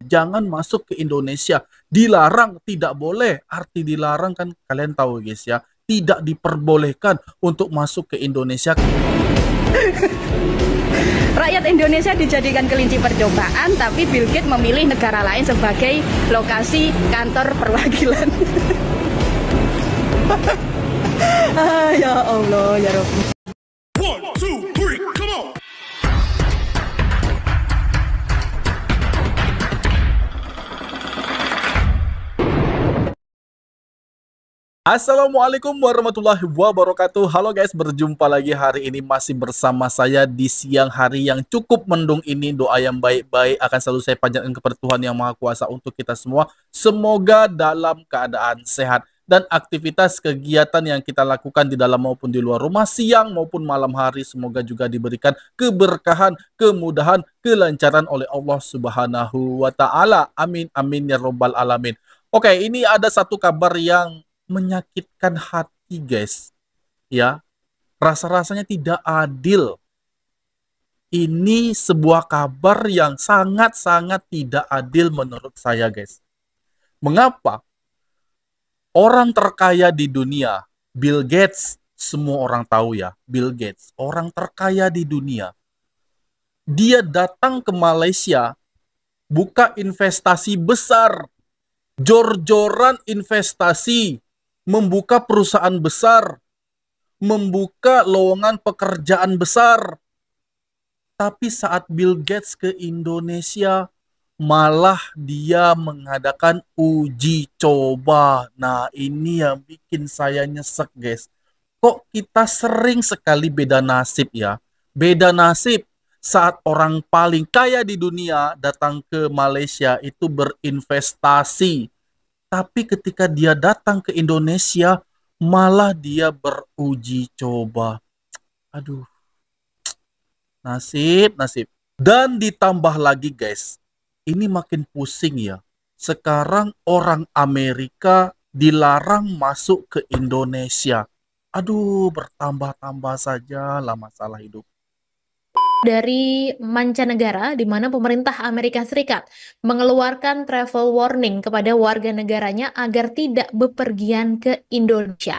jangan masuk ke Indonesia. Dilarang, tidak boleh. Arti dilarang kan kalian tahu guys ya, tidak diperbolehkan untuk masuk ke Indonesia. Rakyat Indonesia dijadikan kelinci percobaan, tapi Bill Gates memilih negara lain sebagai lokasi kantor perwakilan. Ya Allah, ya Rabbi. Assalamualaikum warahmatullahi wabarakatuh. Halo guys, berjumpa lagi hari ini masih bersama saya di siang hari yang cukup mendung ini. Doa yang baik-baik akan selalu saya panjatkan kepada Tuhan Yang Maha Kuasa untuk kita semua. Semoga dalam keadaan sehat dan aktivitas kegiatan yang kita lakukan di dalam maupun di luar rumah, siang maupun malam hari, semoga juga diberikan keberkahan, kemudahan, kelancaran oleh Allah Subhanahu wa Ta'ala. Amin amin ya robbal alamin. Oke, ini ada satu kabar yang menyakitkan hati guys, ya, rasa-rasanya tidak adil. Ini sebuah kabar yang sangat-sangat tidak adil menurut saya guys. Mengapa? Orang terkaya di dunia, Bill Gates, semua orang tahu ya, Bill Gates, orang terkaya di dunia, dia datang ke Malaysia, buka investasi besar, jor-joran investasi, membuka perusahaan besar, membuka lowongan pekerjaan besar. Tapi saat Bill Gates ke Indonesia, malah dia mengadakan uji coba. Nah, ini yang bikin saya nyesek, guys. Kok kita sering sekali beda nasib ya? Beda nasib saat orang paling kaya di dunia datang ke Malaysia itu berinvestasi. Tapi ketika dia datang ke Indonesia, malah dia beruji coba. Aduh, nasib. Dan ditambah lagi guys, ini makin pusing ya. Sekarang orang Amerika dilarang masuk ke Indonesia. Aduh, bertambah-tambah saja lah masalah hidup. Dari mancanegara, di mana pemerintah Amerika Serikat mengeluarkan travel warning kepada warga negaranya agar tidak bepergian ke Indonesia.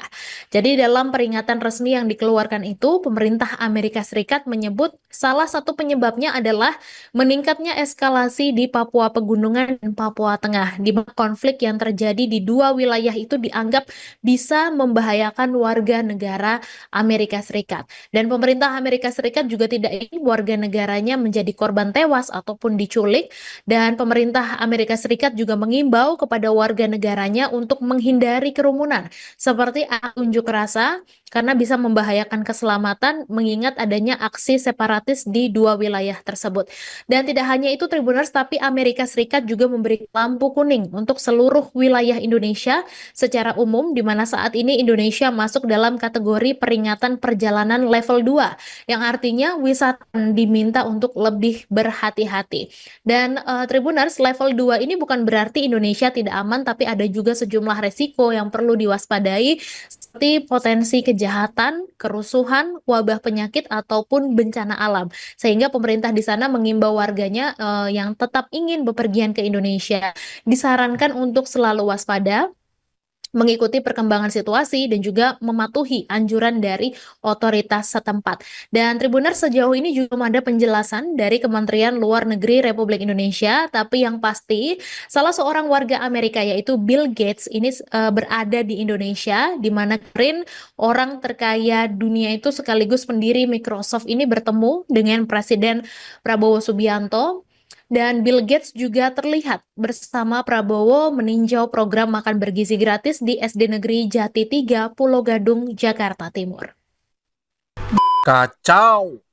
Jadi dalam peringatan resmi yang dikeluarkan itu, pemerintah Amerika Serikat menyebut salah satu penyebabnya adalah meningkatnya eskalasi di Papua Pegunungan dan Papua Tengah, di mana konflik yang terjadi di dua wilayah itu dianggap bisa membahayakan warga negara Amerika Serikat. Dan pemerintah Amerika Serikat juga tidak ingin warga negaranya menjadi korban tewas ataupun diculik, dan pemerintah Amerika Serikat juga mengimbau kepada warga negaranya untuk menghindari kerumunan seperti unjuk rasa karena bisa membahayakan keselamatan mengingat adanya aksi separatis di dua wilayah tersebut. Dan tidak hanya itu Tribuners, tapi Amerika Serikat juga memberi lampu kuning untuk seluruh wilayah Indonesia secara umum, di mana saat ini Indonesia masuk dalam kategori peringatan perjalanan level 2 yang artinya wisata diminta untuk lebih berhati-hati. Dan Tribuners, level 2 ini bukan berarti Indonesia tidak aman, tapi ada juga sejumlah resiko yang perlu diwaspadai seperti potensi kejahatan, kerusuhan, wabah penyakit ataupun bencana alam. Sehingga pemerintah di sana mengimbau warganya yang tetap ingin bepergian ke Indonesia disarankan untuk selalu waspada, mengikuti perkembangan situasi dan juga mematuhi anjuran dari otoritas setempat. Dan Tribuners, sejauh ini juga belum ada penjelasan dari Kementerian Luar Negeri Republik Indonesia, tapi yang pasti salah seorang warga Amerika yaitu Bill Gates ini berada di Indonesia, di mana kemarin orang terkaya dunia itu sekaligus pendiri Microsoft ini bertemu dengan Presiden Prabowo Subianto. Dan Bill Gates juga terlihat bersama Prabowo meninjau program makan bergizi gratis di SD Negeri Jati 3, Pulau Gadung, Jakarta Timur. Kacau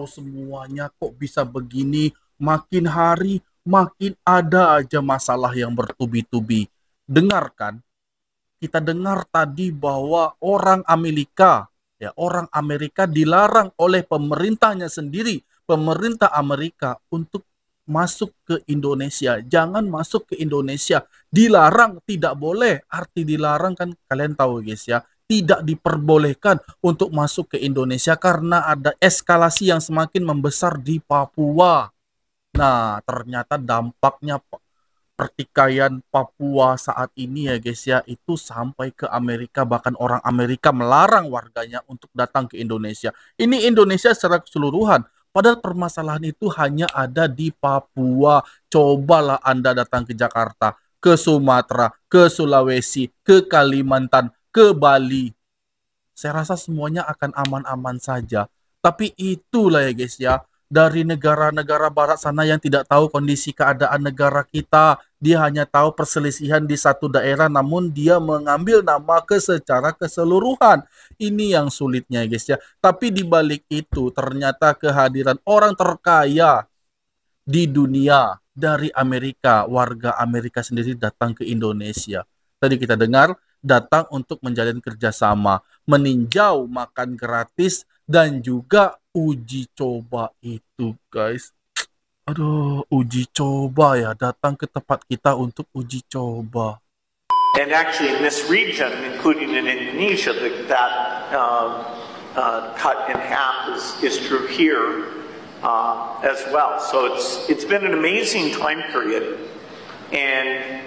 semuanya, kok bisa begini? Makin hari makin ada aja masalah yang bertubi-tubi. Dengarkan, kita dengar tadi bahwa orang Amerika dilarang oleh pemerintahnya sendiri, pemerintah Amerika untuk masuk ke Indonesia. Jangan masuk ke Indonesia. Dilarang, tidak boleh. Arti dilarang kan kalian tahu guys ya, tidak diperbolehkan untuk masuk ke Indonesia karena ada eskalasi yang semakin membesar di Papua. Nah, ternyata dampaknya pertikaian Papua saat ini ya guys ya, itu sampai ke Amerika, bahkan orang Amerika melarang warganya untuk datang ke Indonesia. Ini Indonesia secara keseluruhan, padahal permasalahan itu hanya ada di Papua. Cobalah Anda datang ke Jakarta, ke Sumatera, ke Sulawesi, ke Kalimantan, ke Bali. Saya rasa semuanya akan aman-aman saja. Tapi itulah ya guys ya, dari negara-negara barat sana yang tidak tahu kondisi keadaan negara kita. Dia hanya tahu perselisihan di satu daerah, namun dia mengambil nama secara keseluruhan. Ini yang sulitnya guys ya. Tapi di balik itu ternyata kehadiran orang terkaya di dunia dari Amerika, warga Amerika sendiri datang ke Indonesia. Tadi kita dengar datang untuk menjalin kerjasama, meninjau, makan gratis, dan juga uji coba itu guys. Aduh, uji coba ya, datang ke tempat kita untuk uji coba. And actually in this region, including in Indonesia, that cut in half is true here as well. So it's been an amazing time period, and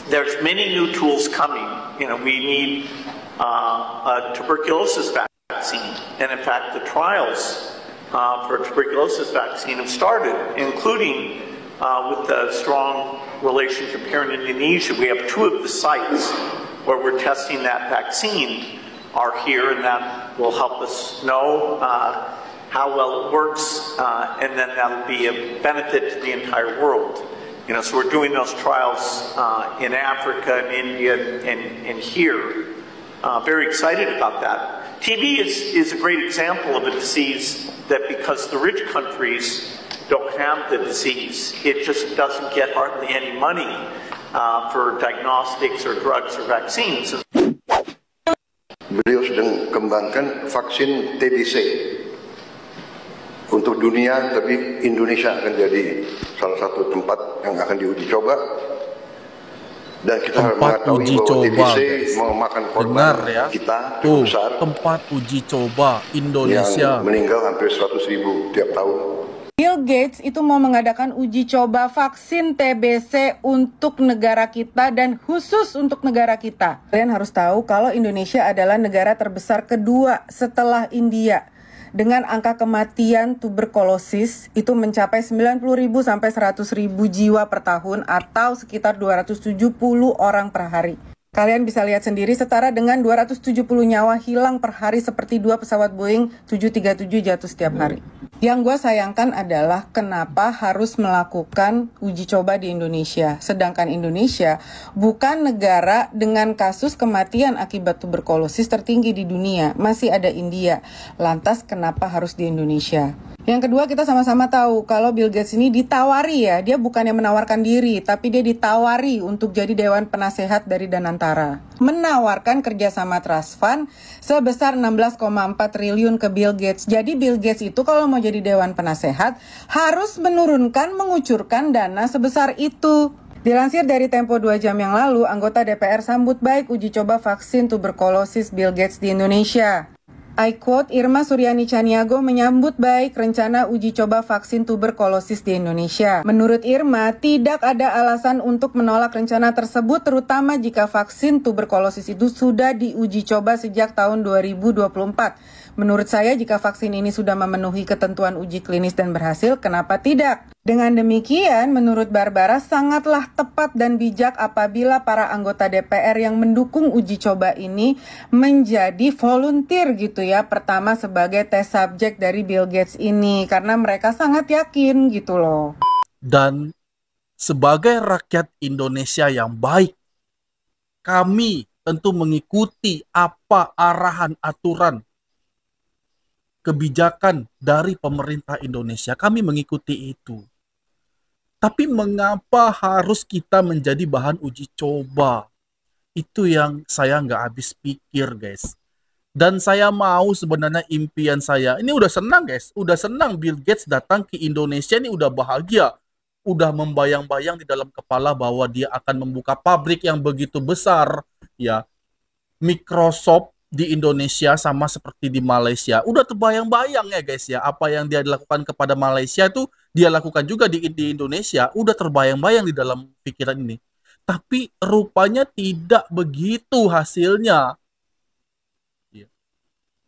there's many new tools coming. You know, we need a tuberculosis vaccine, and in fact, the trials for a tuberculosis vaccine have started, including with the strong relationship here in Indonesia. We have 2 of the sites where we're testing that vaccine are here, and that will help us know how well it works, and then that'll be a benefit to the entire world. You know, so we're doing those trials in Africa and India and here. Very excited about that. TB is a great example of a disease that, because the rich countries don't have the disease, it just doesn't get hardly any money for diagnostics or drugs or vaccines. Beliau sedang kembangkan vaksin TBC untuk dunia, tapi Indonesia akan jadi salah satu tempat yang akan diuji coba. Dan kita harus mengetahui bahwa TBC memakan korban ya. Kita tuh, besar. Tempat uji coba Indonesia. Yang meninggal hampir 100.000 tiap tahun. Bill Gates itu mau mengadakan uji coba vaksin TBC untuk negara kita dan khusus untuk negara kita. Kalian harus tahu kalau Indonesia adalah negara terbesar kedua setelah India. Dengan angka kematian tuberkulosis itu mencapai 90.000 sampai 100.000 jiwa per tahun atau sekitar 270 orang per hari. Kalian bisa lihat sendiri, setara dengan 270 nyawa hilang per hari seperti 2 pesawat Boeing 737 jatuh setiap hari. Yang gue sayangkan adalah kenapa harus melakukan uji coba di Indonesia. Sedangkan Indonesia bukan negara dengan kasus kematian akibat tuberkulosis tertinggi di dunia. Masih ada India. Lantas kenapa harus di Indonesia? Yang kedua, kita sama-sama tahu kalau Bill Gates ini ditawari ya. Dia bukannya menawarkan diri, tapi dia ditawari untuk jadi Dewan Penasehat dari Danantara. Menawarkan kerjasama trust fund sebesar 16,4 triliun ke Bill Gates. Jadi Bill Gates itu kalau mau jadi Dewan Penasehat harus mengucurkan dana sebesar itu. Dilansir dari Tempo 2 jam yang lalu, anggota DPR sambut baik uji coba vaksin tuberkulosis Bill Gates di Indonesia. I quote, Irma Suryani Caniago menyambut baik rencana uji coba vaksin tuberkulosis di Indonesia. Menurut Irma, tidak ada alasan untuk menolak rencana tersebut, terutama jika vaksin tuberkulosis itu sudah diuji coba sejak tahun 2024. Menurut saya, jika vaksin ini sudah memenuhi ketentuan uji klinis dan berhasil, kenapa tidak? Dengan demikian, menurut Barbara, sangatlah tepat dan bijak apabila para anggota DPR yang mendukung uji coba ini menjadi volunteer gitu ya, pertama sebagai test subject dari Bill Gates ini, karena mereka sangat yakin gitu loh. Dan sebagai rakyat Indonesia yang baik, kami tentu mengikuti apa arahan aturan kebijakan dari pemerintah Indonesia. Kami mengikuti itu. Tapi mengapa harus kita menjadi bahan uji coba? Itu yang saya nggak habis pikir, guys. Dan saya mau sebenarnya impian saya, ini udah senang guys, udah senang Bill Gates datang ke Indonesia, ini udah bahagia. Udah membayang-bayang di dalam kepala bahwa dia akan membuka pabrik yang begitu besar. Ya, Microsoft di Indonesia sama seperti di Malaysia. Udah terbayang-bayang ya guys ya, apa yang dia lakukan kepada Malaysia itu dia lakukan juga di Indonesia, udah terbayang-bayang di dalam pikiran ini. Tapi rupanya tidak begitu hasilnya.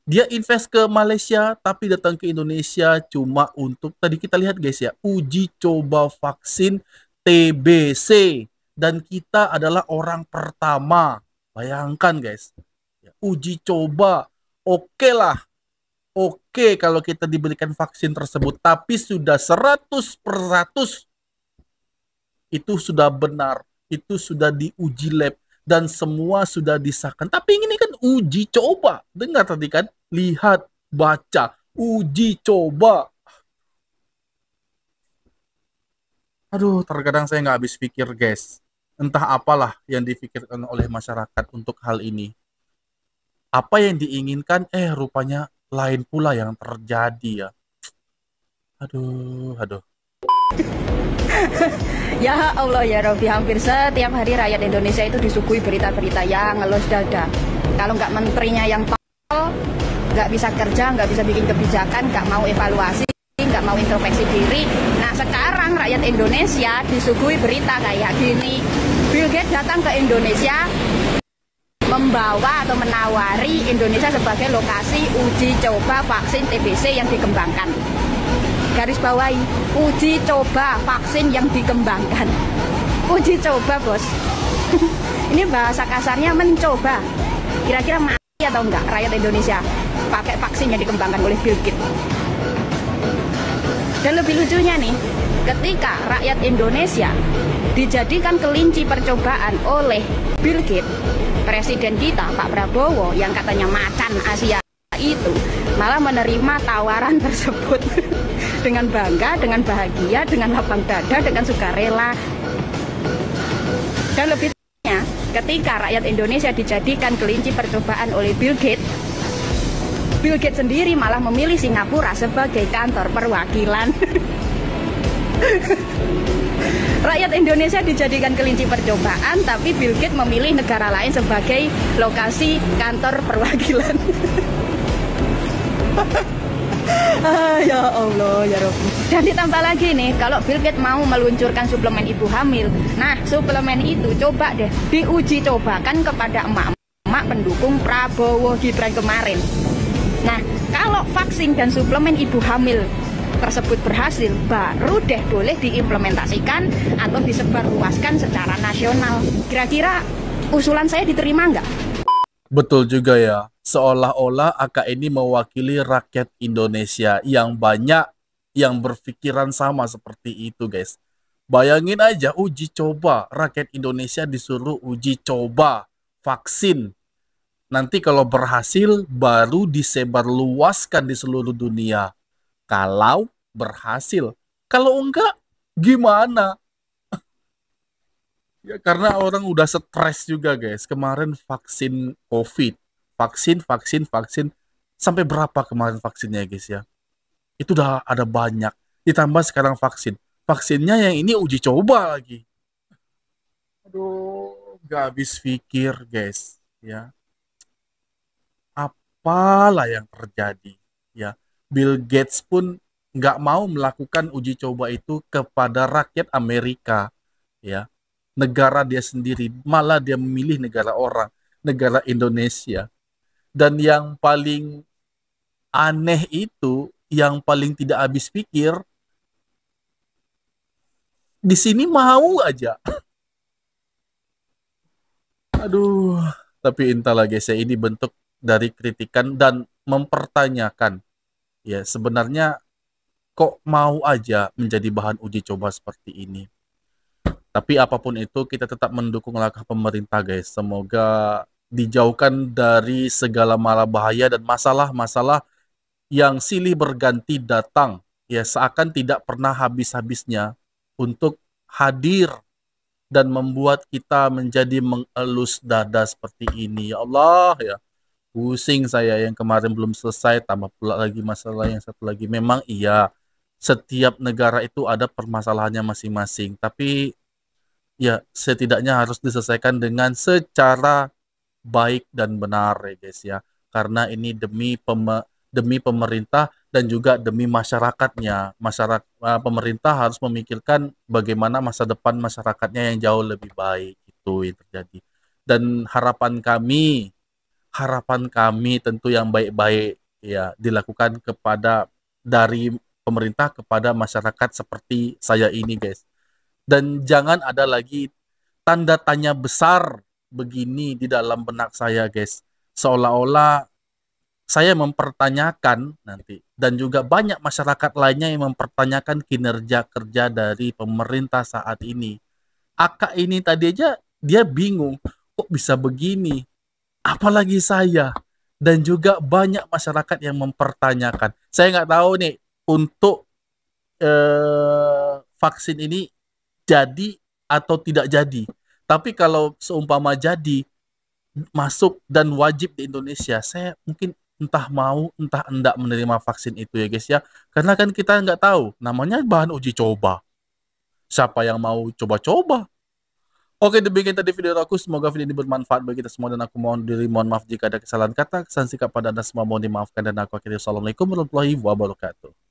Dia invest ke Malaysia, tapi datang ke Indonesia cuma untuk, tadi kita lihat guys ya, uji coba vaksin TBC. Dan kita adalah orang pertama. Bayangkan guys, uji coba, oke lah. Oke kalau kita diberikan vaksin tersebut, tapi sudah 100% itu sudah benar, itu sudah diuji lab, dan semua sudah disahkan. Tapi ini kan uji coba. Dengar tadi kan? Lihat, baca. Uji coba. Aduh, terkadang saya nggak habis pikir, guys. Entah apalah yang difikirkan oleh masyarakat untuk hal ini. Apa yang diinginkan, rupanya lain pula yang terjadi ya. Aduh. Ya Allah ya Rabbi, hampir setiap hari rakyat Indonesia itu disuguhi berita-berita yang ngelus dada. Kalau nggak menterinya yang tol, nggak bisa kerja, nggak bisa bikin kebijakan, nggak mau evaluasi, nggak mau introspeksi diri. Nah sekarang rakyat Indonesia disuguhi berita kayak gini. Bill Gates datang ke Indonesia membawa atau menawari Indonesia sebagai lokasi uji coba vaksin TBC yang dikembangkan. Garis bawahi, uji coba vaksin yang dikembangkan. Uji coba bos. Ini bahasa kasarnya mencoba. Kira-kira mati atau enggak rakyat Indonesia pakai vaksin yang dikembangkan oleh Bill Gates. Dan lebih lucunya nih, ketika rakyat Indonesia dijadikan kelinci percobaan oleh Bill Gates, presiden kita Pak Prabowo yang katanya macan Asia itu malah menerima tawaran tersebut dengan bangga, dengan bahagia, dengan lapang dada, dengan sukarela. Dan lebihnya, ketika rakyat Indonesia dijadikan kelinci percobaan oleh Bill Gates sendiri malah memilih Singapura sebagai kantor perwakilan. Rakyat Indonesia dijadikan kelinci percobaan, tapi Bill Gates memilih negara lain sebagai lokasi kantor perwakilan. Ya Allah ya Rabbi. Dan ditambah lagi nih, kalau Bill Gates mau meluncurkan suplemen ibu hamil, nah suplemen itu coba deh diuji cobakan kepada emak-emak pendukung Prabowo Gibran kemarin. Nah kalau vaksin dan suplemen ibu hamil tersebut berhasil, baru deh boleh diimplementasikan atau disebarluaskan secara nasional. Kira-kira usulan saya diterima nggak? Betul juga ya, seolah-olah AK ini mewakili rakyat Indonesia yang banyak yang berpikiran sama seperti itu guys. Bayangin aja uji coba, rakyat Indonesia disuruh uji coba vaksin. Nanti kalau berhasil baru disebarluaskan di seluruh dunia. Kalau berhasil, kalau enggak gimana? Ya karena orang udah stres juga guys. Kemarin vaksin COVID, vaksin. Sampai berapa kemarin vaksinnya guys ya? Itu udah ada banyak. Ditambah sekarang vaksin. Vaksinnya yang ini uji coba lagi. Aduh, gak habis pikir guys. Ya, apalah yang terjadi? Ya, Bill Gates pun nggak mau melakukan uji coba itu kepada rakyat Amerika. Ya. Negara dia sendiri, malah dia memilih negara orang, negara Indonesia. Dan yang paling aneh itu, yang paling tidak habis pikir, di sini mau aja. Aduh, tapi entahlah guys ya, ini bentuk dari kritikan dan mempertanyakan. Ya, sebenarnya kok mau aja menjadi bahan uji coba seperti ini. Tapi apapun itu, kita tetap mendukung langkah pemerintah guys. Semoga dijauhkan dari segala mara bahaya dan masalah-masalah yang silih berganti datang. Ya, seakan tidak pernah habis-habisnya untuk hadir dan membuat kita menjadi mengelus dada seperti ini. Ya Allah ya, pusing saya yang kemarin belum selesai, tambah pula lagi masalah yang satu lagi. Memang iya, setiap negara itu ada permasalahannya masing-masing. Tapi ya setidaknya harus diselesaikan dengan secara baik dan benar ya guys ya. Karena ini demi pemerintah dan juga demi masyarakatnya. Pemerintah harus memikirkan bagaimana masa depan masyarakatnya yang jauh lebih baik, itu yang terjadi. Dan harapan kami tentu yang baik-baik ya dilakukan dari pemerintah kepada masyarakat seperti saya ini, guys. Dan jangan ada lagi tanda tanya besar begini di dalam benak saya, guys. Seolah-olah saya mempertanyakan nanti, dan juga banyak masyarakat lainnya yang mempertanyakan kinerja kerja dari pemerintah saat ini. Akak ini tadi aja dia bingung, kok bisa begini? Apalagi saya. Dan juga banyak masyarakat yang mempertanyakan. Saya nggak tahu nih, untuk vaksin ini jadi atau tidak jadi. Tapi kalau seumpama jadi, masuk dan wajib di Indonesia, saya mungkin entah mau entah enggak menerima vaksin itu ya guys ya, karena kan kita nggak tahu, namanya bahan uji coba, siapa yang mau coba-coba. Oke, demikian tadi video aku, semoga video ini bermanfaat bagi kita semua, dan aku mohon maaf jika ada kesalahan kata, kesan sikap pada Anda semua mohon dimaafkan, dan aku akhiri. Assalamualaikum warahmatullahi wabarakatuh.